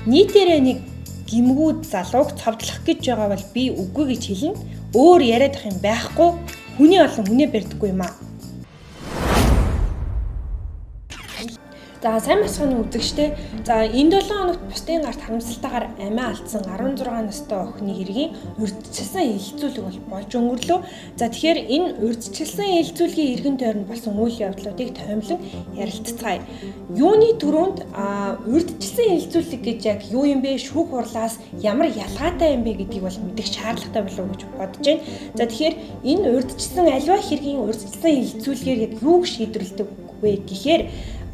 нийтээрээ нэг гимгүүд залууг цовдлох гэж байгаа бол би үгүй гэж хэлнэ. Өөр яриад ах юм байхгүй. Хүний олон хүнээ барьдаггүй юм аа. За сайн бацгааны үзэгчтэй. За энэ 7 хоногт бусдын гарт харамсалтайгаар амиа алдсан 16 настай охины хэргийн урьдчилсан хилцүүлэг болж өнгөрлөө. За тэгэхээр энэ урьдчилсан хилцүүлгийн эргэн тойронд болсон үйл явдлуудыг томилон ярилцгаая. Юуны түрүүнд урьдчилсан хилцүүлэг гэж яг юу юм бэ? Шүүх хурлаас ямар ялгаатай юм бэ гэдгийг бол мэдэх шаардлагатай болов уу гэж бодож байна. За тэгэхээр энэ урьдчилсан аливаа хэргийн урьдчилсан хилцүүлгээр яг юуг шийдвэрлэдэг вэ гэхээр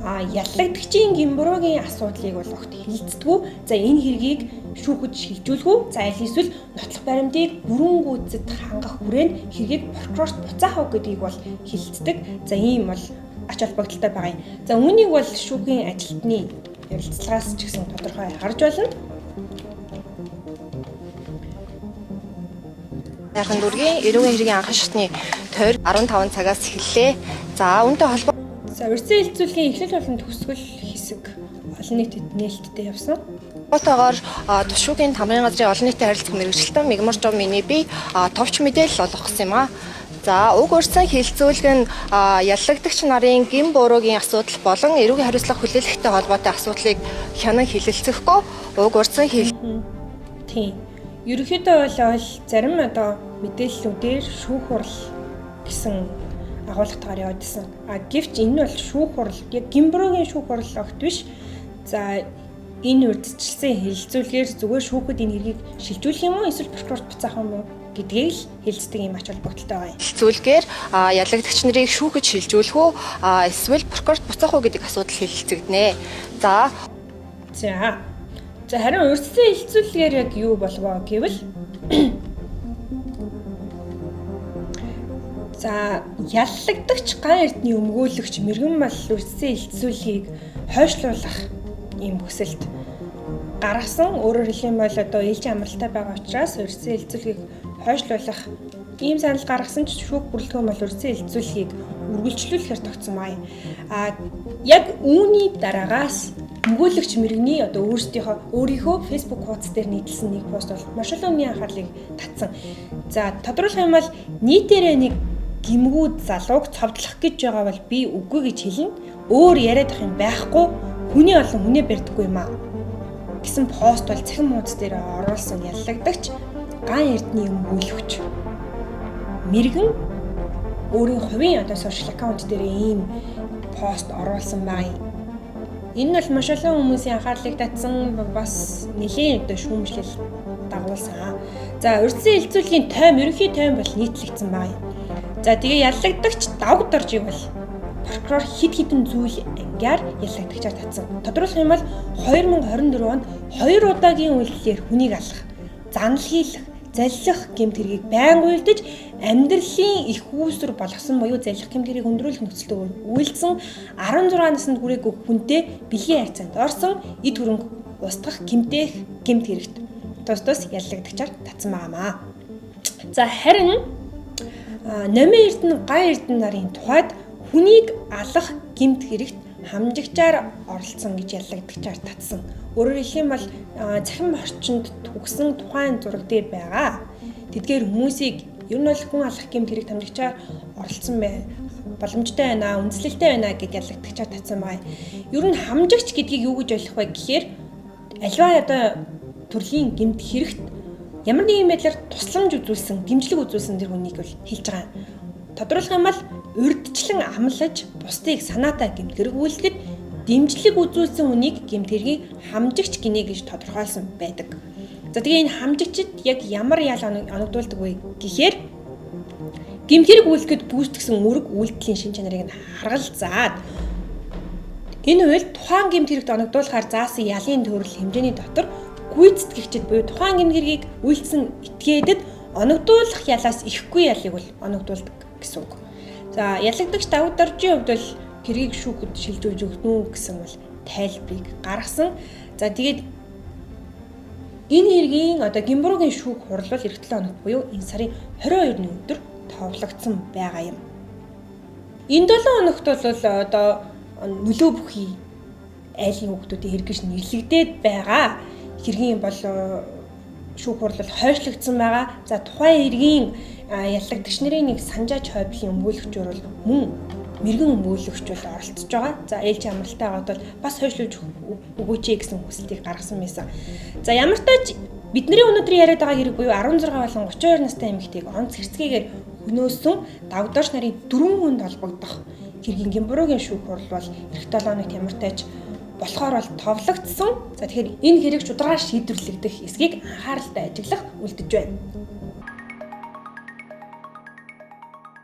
яллагдагчийн гимбуруугийн асуудлыг бол огт хилцдэггүй. За энэ хэргийг шүүхэд шилжүүлэх үү? За аль эсвэл нотлох баримтыг бүрэн гүйцэд хангах хүрээнд хэргийг прокурорт буцаах уу гэдгийг бол хилцдэг. За ийм бол ач холбогдолтой байгаа юм. За үүнийг бол шүүхийн ажилтны ярилцлагаас ч гэсэн тодорхой харж байна. Яхан дүргийн эрүүгийн хэргийн анхан шатны тойр 15 цагаас эхэллээ. За үүнтэй холбоо. За урьдчилсан хилцүүлгийн эхлэл болон төгсгөл хэсэг олон нийтэд нээлттэй явсан. Хотоогоор тушуугийн тамгын газрын олон нийтийн харилцах мэргэжилтэн Мигмаржов миний бие товч мэдээлэл олгох гэсэн юм аа. За уг урьдчилсан хилцүүлэг нь яллагдагч нарын гин буруугийн асуудал болон эрүүгийн хариуцлага хүлээлгтэй холбоотой асуудлыг хянан хэлэлцэхгүй уг урьдчилсан Тийм. Ерөнхийдөө бол зарим мэдээллүүдээр шүүх хурал гэсэн агуулгатаар явагдсан. Гэвч энэ бол шүүх хурал, яг гимбуруугийн шүүх хурал огт биш. За энэ урьдчилсан хилцүүлгээр зүгээр шүүхэд энэ хэргийг шилжүүлэх юм уу эсвэл прокурорт буцаах юм уу гэдгийг л хэлцдэг юм ач холбогдолтой байна. Хилцүүлгээр яллагдагч нарыг шүүхэд шилжүүлэх үү эсвэл прокурорт буцаах уу гэдэг асуудал хэлэлцэгдэнэ. За харин урьдчилсан хилцүүлгээр яг юу болов гэвэл за яллагдагч ган эрдний өмгөөлөгч мэргэн мал урьдчилсан хилцүүлгийг хойшлуулах ийм хүсэлт гаргасан. Өөрөөр хэлбэл ээлжийн амралтай байгаа учраас урьдчилсан хилцүүлгийг хойшлуулах ийм санал гаргасан ч шүүх бүрэлдэхүүн бол урьдчилсан хилцүүлгийг үргэлжлүүлэхээр тогтсон байна. Яг үүний дараагаас өмгөөлөгч мэргэний өөрийнхөө Facebook хуудас дээр нийтлсэн нэг пост бол маш олон хүний анхаарлыг татсан. За тодруулах юм бол нийтээрээ нэг гимгүүд залууг цовдлох гэж байгаа бол би үгүй гэж хэлнэ. Өөр яриад ах юм байхгүй. Хүний олон хүнээ барьдаггүй юм аа. Гэсэн пост бол цахим хуудас дээр оруулсан яллагдагч ган эрдний өмгөөлөгч мэргэн өөрийн хувийн сошиал аккаунт дээр ийм пост оруулсан байна. Энэ бол маш олон хүмүүсийн анхаарлыг татсан, бас нэлийн шүүмжлэл дагуулсан. За урьдчилсан хилцүүлгийн ерөнхий тойм бол нийтлэгдсэн байна. За тэгээ яллагдагч давг доржийг бол прокурор хэд хэдэн зүйл ангиар яллагдагчаар татсан. Тодруулах юм бол 2024 онд 2 удаагийн үйлдэлээр хүнийг алах, занал хийх, заллих гэмт хэргийг байнга үйлдэж амьдралын их үүсвэр болгосон буюу заллих гэмт хэргийг өндрүүлэх нөхцөлд үйлдсэн 16 наснд хүрээгүй хүнтэй бэлгийн харьцаанд орсон эд хөрөнгө устгах гэмтэх гэмт хэрэгт тус яллагдагчаар татсан байнамаа. За харин номын эрдэнэ ган эрдэнэ нарын тухайд хүнийг алах гэмт хэрэгт хамжигчаар оролцсон гэж яллагдагчаар татсан. Өөрөөр хэлэх юм бол цахим орчинд түгсэн тухайн зураг дээр байгаа. Тэдгээр хүмүүсийг ер нь бол хүн алах гэмт хэрэг хамжигчаар оролцсон боломжтой байна, үндэслэлтэй байна гэж яллагдагчаар татсан байна. Ер нь хамжигч гэдгийг юу гэж ойлгох вэ гэхээр аливаа төрлийн гэмт хэрэгт ямар нэгэн байдлаар тусламж үзүүлсэн, дэмжлэг үзүүлсэн тэр хүнийг бол хэлж байгаа. Тодруулах юм бол урьдчилан амлаж бусдыг санаатай гэмт хэрэг үйлдэхэд дэмжлэг үзүүлсэн хүнийг гэмт хэргийг хамжигч гинэ гэж тодорхойлсон байдаг. За тэгээ энэ хамжигчид яг ямар ял оногдуулдаг вэ гэхээр гэмт хэрэг үйлдэхэд гүйцэтгсэн үүрэг үйлдэлийн шин чанарыг харгалзаад энэ үйл тухайн гэмт хэрэгт оногдуулахаар заасан ялын төрөл хэмжээний дотор гүйцэтгэгчд буюу тухайн гэмт хэргийг үйлдсэн этгээдэд оногдуулах ялаас ихгүй ялыг бол оногдуулдаг гэсэн үг. За ялагдагч давд доржийн хувьд бол хэргийг шүүхэд шилжүүлж өгнө үү гэсэн бол тайлбарыг гаргасан. За тэгээд энэ хэргийн гимбуруугийн шүүх хурал бол эх 7 хоног буюу энэ сарын 22-ны өдөр товлогдсон байгаа юм. Энэ 7 хоногт бол нөлөө бүхий айлын хүүхдүүдийн хэрэг гэж нэрлэгдээд байгаа. хэргийн бол шүүх хурлал хойшлогдсон байгаа. За тухайн иргэний яллагдагч нарын нэг санжаач хойблын өмгөөлөгчөөр бол мөн мэрэгэн өмгөөлөгч бол оролцож байгаа. За ээлж амралтай байгаад бол бас хойшлуулж өгөөч гэсэн хүсэлтийг гаргасан байсан. За ямар ч тач бидний өнөөдөр яриад байгаа хэрэг буюу 16 болон 32 настай эмэгтэйг онц хэрцгийгээр хөнөөсөн давдагч нарын 4 хүнд холбогдох хэргийн Гэмбуруугийн шүүх хурал бол эх 7 хоногт ямар тач болохоор бол товлогдсон. За тэгэхээр энэ хэрэг шударгаар шийдвэрлэгдэх эсхийг анхааралтай ажиглах үлдэж байна.